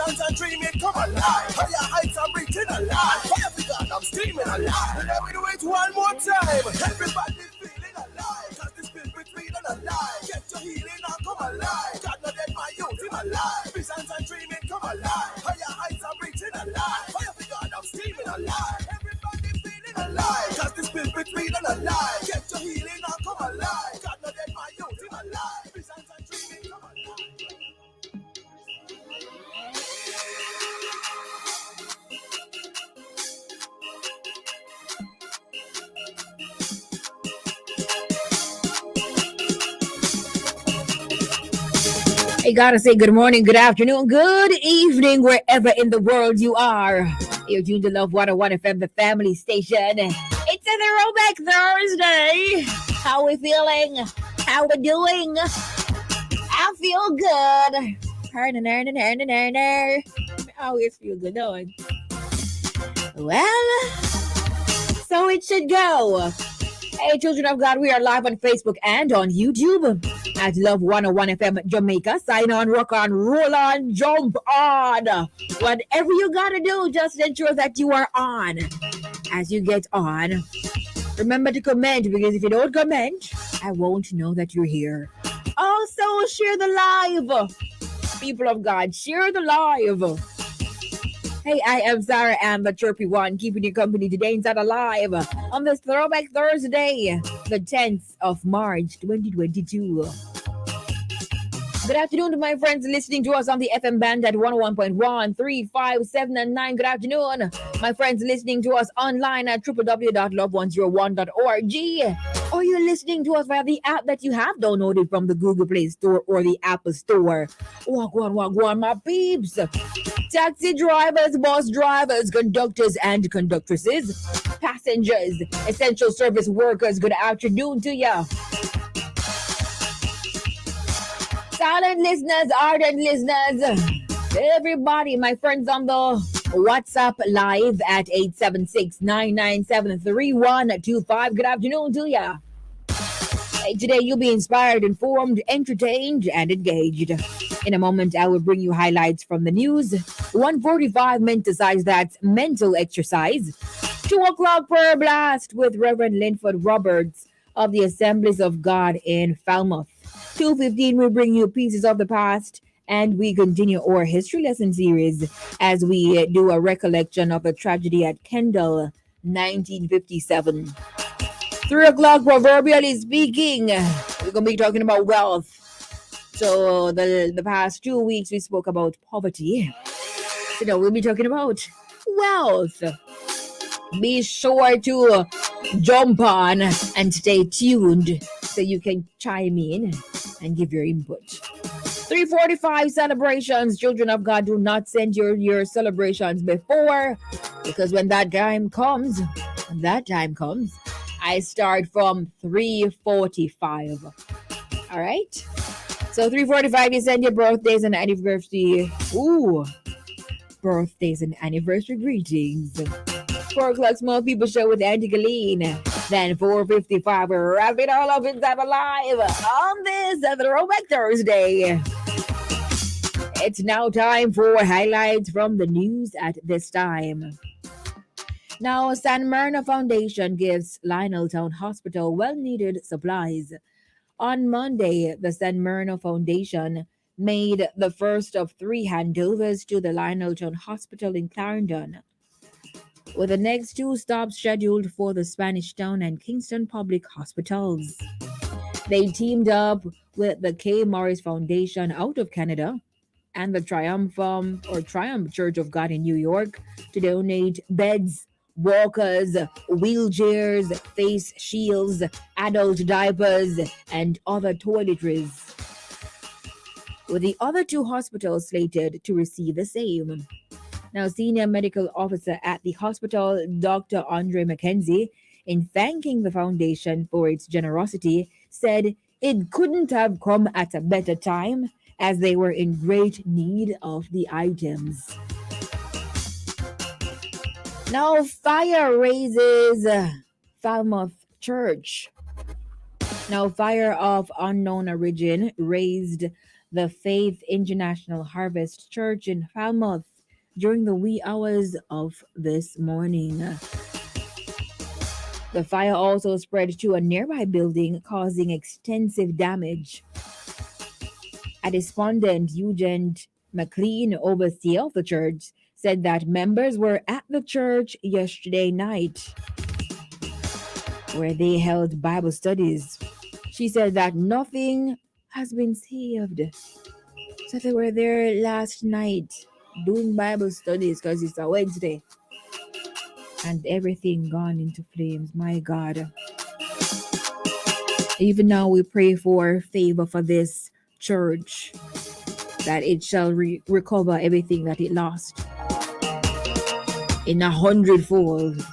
Visions and dreaming come alive. Higher heights I'm reaching alive. Fire for God, I'm screaming alive. Let me do it one more time. Everybody feeling alive. Cause the spirit feeling alive. Get your healing and come alive. God not dead, my youth in alive. Visions and dreaming come alive. Higher heights I'm reaching alive. Fire for God, I'm screaming alive. Everybody feeling alive. Cause the spirit feeling alive. Get your healing and come alive. God not dead, my youth in alive. Visions and dreaming come alive. I gotta say good morning, good afternoon, good evening, wherever in the world you are. You're tuned to Love 101 FM, the family station. It's a Throwback Thursday. How we feeling? How we doing? I feel good. I always feel good doing. Well, so it should go. Hey, children of God, we are live on Facebook and on YouTube at Love 101 FM Jamaica. Sign on, rock on, roll on, jump on. Whatever you gotta do, just ensure that you are on. As you get on, remember to comment, because if you don't comment, I won't know that you're here. Also, share the live. People of God, share the live. Hey, I am Sara-Ann, the chirpy one, keeping you company today inside Alive on this Throwback Thursday, the 10th of March, 2022. Good afternoon to my friends listening to us on the FM band at 101.1, 3, 5, 7, and 9. Good afternoon. My friends listening to us online at www.love101.org. Or you're listening to us via the app that you have downloaded from the Google Play Store or the Apple Store. Wagwan, my peeps. Taxi drivers, bus drivers, conductors and conductresses, passengers, essential service workers, good afternoon to ya. Silent listeners, ardent listeners, everybody, my friends on the WhatsApp live at 876-997-3125. Good afternoon to ya. Hey, today you'll be inspired, informed, entertained, and engaged. In a moment, I will bring you highlights from the news. 1:45 mental that's mental exercise. 2 o'clock prayer blast with Reverend Linford Roberts of the Assemblies of God in Falmouth. 2:15 we bring you pieces of the past, and we continue our history lesson series as we do a recollection of the tragedy at Kendall, 1957. 3 o'clock, proverbially speaking, we're going to be talking about wealth. So the past 2 weeks we spoke about poverty. So now we'll be talking about wealth. Be sure to jump on and stay tuned so you can chime in and give your input. 3:45 celebrations. Children of God, do not send your celebrations before, because when that time comes, I start from 3:45. All right? So 3:45, you send your birthdays and anniversary. Birthdays and anniversary greetings. 4 o'clock, Small People Show with Auntie Galeen. Then 4:55, we're wrapping it all up inside Alive on this Throwback Thursday. It's now time for highlights from the news at this time. Now, San Myrna Foundation gives Lioneltown Hospital well-needed supplies. On Monday, the San Myrna Foundation made the first of 3 handovers to the Lioneltown Hospital in Clarendon, with the next 2 stops scheduled for the Spanish Town and Kingston Public Hospitals. They teamed up with the K. Morris Foundation out of Canada and the Triumph Church of God in New York to donate beds, walkers, wheelchairs, face shields, adult diapers, and other toiletries, with the other 2 hospitals slated to receive the same. Now, Senior Medical Officer at the hospital, Dr. Andre McKenzie, in thanking the foundation for its generosity, said it couldn't have come at a better time as they were in great need of the items. Now, fire raises Falmouth Church. Now, fire of unknown origin raised the Faith International Harvest Church in Falmouth during the wee hours of this morning. The fire also spread to a nearby building, causing extensive damage. A despondent Eugene McLean, overseer of the church, said that members were at the church yesterday night where they held Bible studies. She said that nothing has been saved. So they were there last night doing Bible studies because it's a Wednesday. And everything gone into flames. My God. Even now we pray for favor for this church, that it shall recover everything that it lost in 100-fold.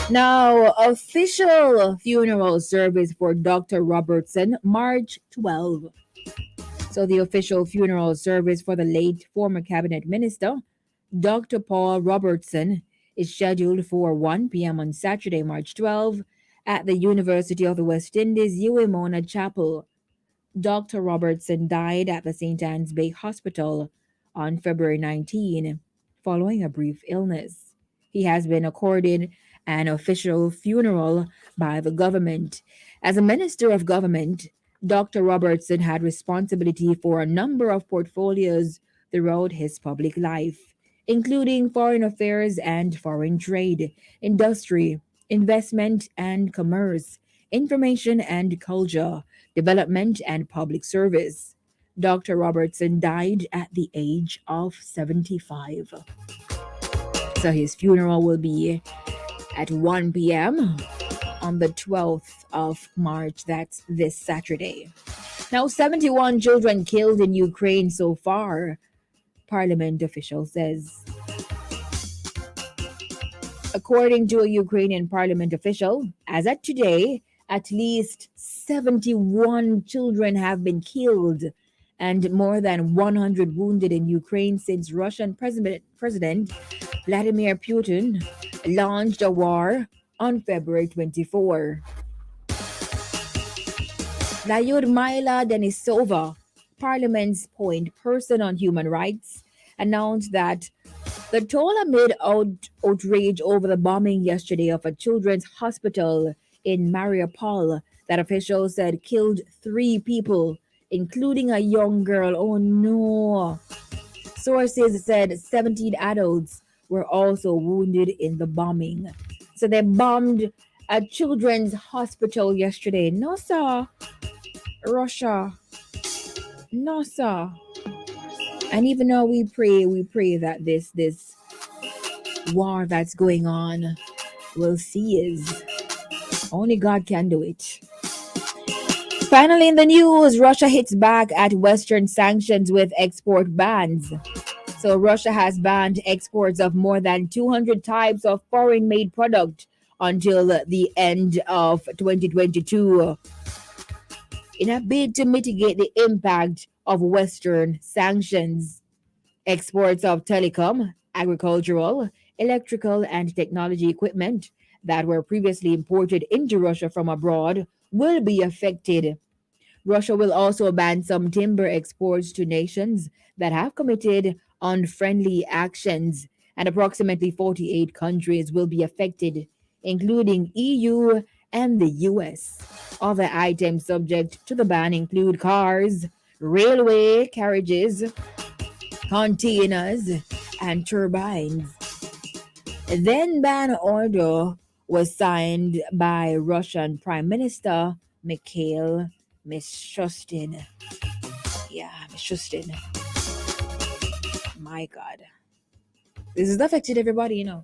Now, official funeral service for Dr. Robertson, March 12. So the official funeral service for the late former cabinet minister, Dr. Paul Robertson, is scheduled for 1 p.m. on Saturday, March 12, at the University of the West Indies, Uemona Chapel. Dr. Robertson died at the St. Anne's Bay Hospital on February 19, following a brief illness. He has been accorded an official funeral by the government. As a minister of government, Dr. Robertson had responsibility for a number of portfolios throughout his public life, including foreign affairs and foreign trade, industry, investment and commerce, information and culture, development and public service. Dr. Robertson died at the age of 75. So his funeral will be at 1 p.m. on the 12th of March. That's this Saturday. Now, 71 children killed in Ukraine so far, parliament official says. According to a Ukrainian parliament official, as at today, at least 71 children have been killed and more than 100 wounded in Ukraine since Russian President Vladimir Putin launched a war on February 24. Lyudmila Denisova, Parliament's point person on human rights, announced that the toll amid outrage over the bombing yesterday of a children's hospital in Mariupol that officials said killed 3 people, including a young girl. Oh no. Sources said 17 adults were also wounded in the bombing. So they bombed a children's hospital yesterday. No, sir. Russia. No, sir. And even though we pray that this war that's going on will cease. Only God can do it. Finally, in the news, Russia hits back at Western sanctions with export bans. So Russia has banned exports of more than 200 types of foreign-made product until the end of 2022 in a bid to mitigate the impact of Western sanctions. Exports of telecom, agricultural, electrical, and technology equipment that were previously imported into Russia from abroad will be affected. Russia will also ban some timber exports to nations that have committed unfriendly actions, and approximately 48 countries will be affected, including EU and the US. Other items subject to the ban include cars, railway carriages, containers, and turbines. Then ban order was signed by Russian Prime Minister Mikhail Mishustin. Yeah, Mishustin. My God. This has affected everybody, you know.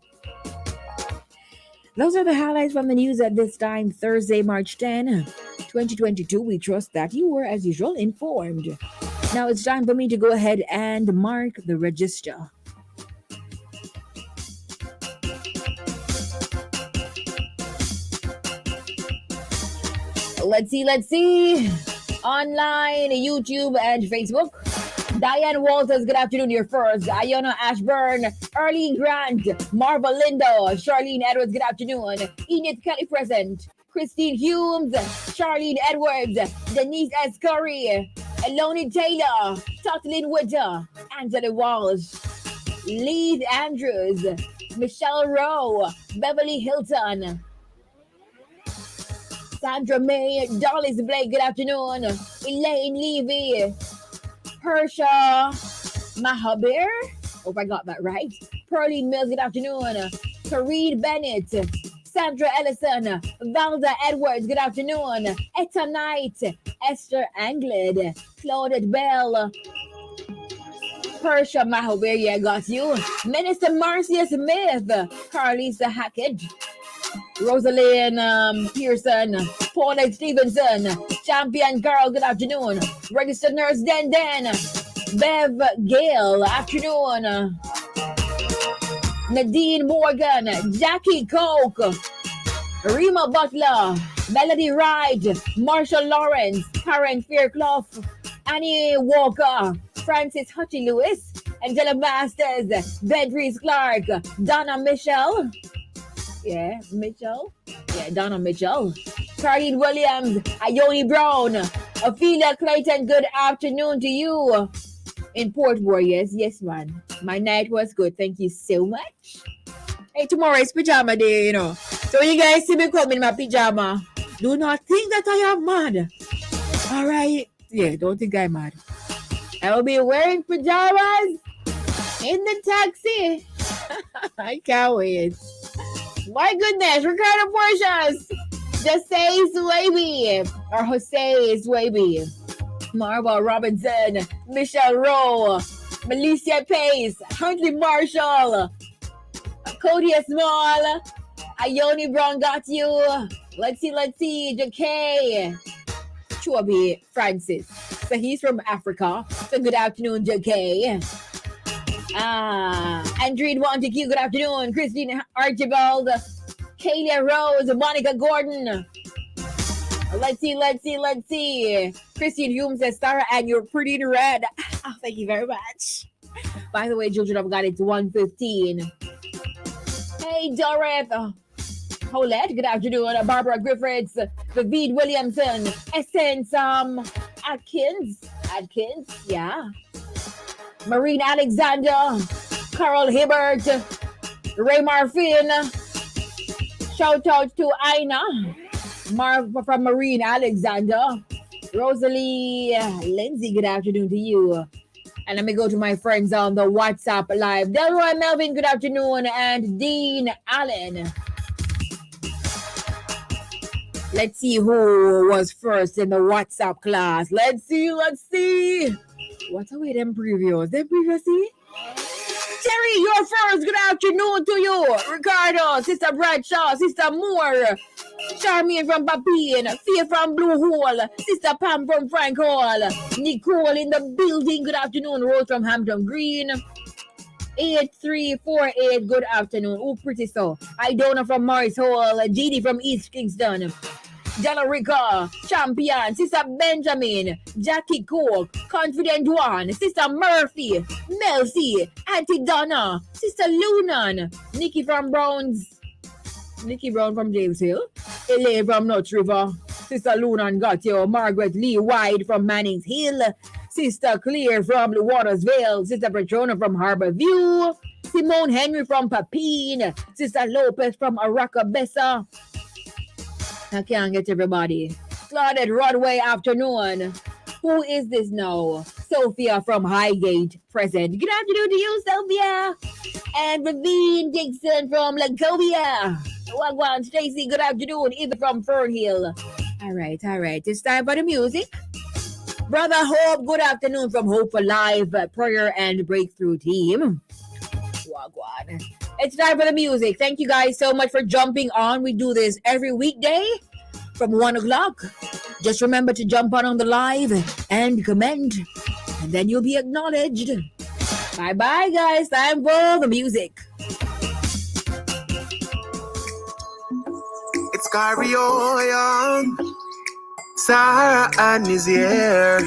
Those are the highlights from the news at this time, Thursday, March 10, 2022. We trust that you were, as usual, informed. Now it's time for me to go ahead and mark the register. Let's see. Online, YouTube, and Facebook. Diane Walters, good afternoon. You're first. Iona Ashburn, Arlene Grant, Marva Lindo, Charlene Edwards, good afternoon. Enid Kelly present. Christine Humes, Charlene Edwards, Denise S. Curry, Eloni Taylor, Totlin Witter, Angela Walsh, Leith Andrews, Michelle Rowe, Beverly Hilton, Sandra May, Dolly's Blake, good afternoon. Elaine Levy, Hersha Mahabir, hope I got that right. Pearline Mills, good afternoon. Kareed Bennett, Sandra Ellison, Valda Edwards, good afternoon. Etta Knight, Esther Anglid, Claudette Bell, Hersha Mahabir, yeah, got you. Minister Marcia Smith, Carlisa Hackett, Rosalind Pearson, Paulette Stevenson, Champion Girl, good afternoon. Registered Nurse Den Den, Bev Gale, afternoon. Nadine Morgan, Jackie Coke, Rima Butler, Melody Ride, Marshall Lawrence, Karen Fairclough, Annie Walker, Francis Hutchie Lewis, Angela Masters, Bedrees Clark, Donna Michelle. Yeah, Mitchell. Yeah, Donna Mitchell. Carlene Williams, Ione Brown, Ophelia Clayton, good afternoon to you. In Port Warriors, yes, man. My night was good. Thank you so much. Hey, tomorrow is pajama day, you know. So you guys see me come in my pajama. Do not think that I am mad. All right. Yeah, don't think I'm mad. I will be wearing pajamas in the taxi. I can't wait. My goodness, Ricardo Portias, Jose Swaby, or Jose Swaby, Marva Robinson, Michelle Rowe, Melissa Pace, Huntley Marshall, Cody Small, Ione Brown got you. Let's see, JK, Chuabi Francis. So he's from Africa. So good afternoon, JK. Andrew Montague, good afternoon. Christine Archibald, Kayla Rose, Monica Gordon. Let's see. Christine Hume says, Sara-Ann, you're pretty red. Oh, thank you very much. By the way, children, I've got it to 1:15. Hey, Dorothy. Colette, good afternoon. Barbara Griffiths, David Williamson, Essence, Atkins, yeah. Marine Alexander, Carol Hibbert, Ray Marfin. Shout out to Aina from Marine Alexander. Rosalie Lindsay, good afternoon to you. And let me go to my friends on the WhatsApp live. Delroy Melvin, good afternoon. And Dean Allen. Let's see who was first in the WhatsApp class. Let's see. What are them previews? See? Terry, you're first. Good afternoon to you. Ricardo, Sister Bradshaw, Sister Moore, Charmian from Papine, Fia from Blue Hole, Sister Pam from Frank Hall, Nicole in the building. Good afternoon. Rose from Hampton Green. 8348, good afternoon. Oh, pretty so. Idona from Morris Hall, Jeannie from East Kingston, Jalarica, Champion, Sister Benjamin, Jackie Cook, Confident One, Sister Murphy, Melcy, Auntie Donna, Sister Lunan, Nikki Brown from James Hill, Elaine from Nuts River, Sister Lunan got you, Margaret Lee White from Manning's Hill, Sister Clear from Blue Watersville, Sister Petrona from Harbor View, Simone Henry from Papine, Sister Lopez from Aracabessa. I can't get everybody. Claudette Rodway, afternoon. Who is this now? Sophia from Highgate, present. Good afternoon to you, Sophia. And Ravine Dixon from Lagovia. Wagwan Stacy, good afternoon. Eva from Fernhill. All right. It's time for the music. Brother Hope, good afternoon from Hope for Live Prayer and Breakthrough Team. Wagwan. It's time for the music. Thank you guys so much for jumping on. We do this every weekday from 1 o'clock. Just remember to jump on the live and comment, and then you'll be acknowledged. Bye-bye, guys. Time for the music. It's Cario Young. Sara-Ann is here.